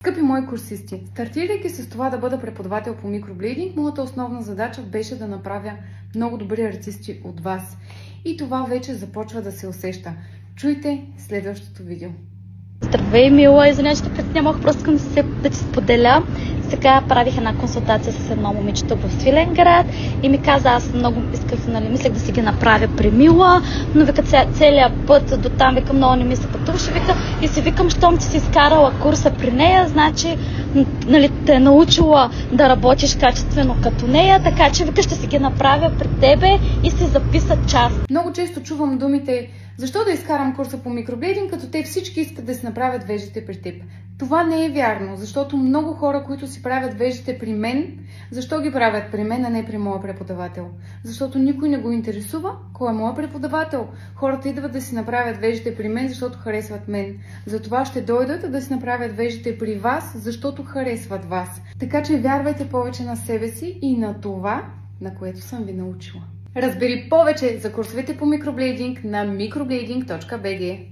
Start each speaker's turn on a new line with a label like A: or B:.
A: Скъпи мои курсисти, стартирайки с това да бъда преподавател по микроблейдинг, моята основна задача беше да направя много добри артисти от вас. И това вече започва да се усеща. Чуйте следващото видео.
B: Здравей, Мила! Извинявай, че те нямах, просто искам да ти споделя. Сега правих една консултация с едно момичето в Свиленград и ми каза, аз много исках, мислех да си ги направя при Мила, но вика целият път до там, вика, много не ми се пътуваше, вика, и си викам, щом ти си изкарала курса при нея, значи те е научила да работиш качествено като нея, така че вика, ще си ги направя при тебе и си записа част.
A: Много често чувам думите: защо да изкарам курса по микроблейдинг, като те всички искат да си направят веждите при теб? Това не е вярно, защото много хора, които си правят веждите при мен, защо ги правят при мен, а не при моя преподавател? Защото никой не го интересува кой е моя преподавател. Хората идват да си направят веждите при мен, защото харесват мен. Затова ще дойдат да си направят веждите при вас, защото харесват вас. Така че вярвайте повече на себе си и на това, на което съм ви научила. Разбери повече за курсовете по микроблейдинг на microblading.bg.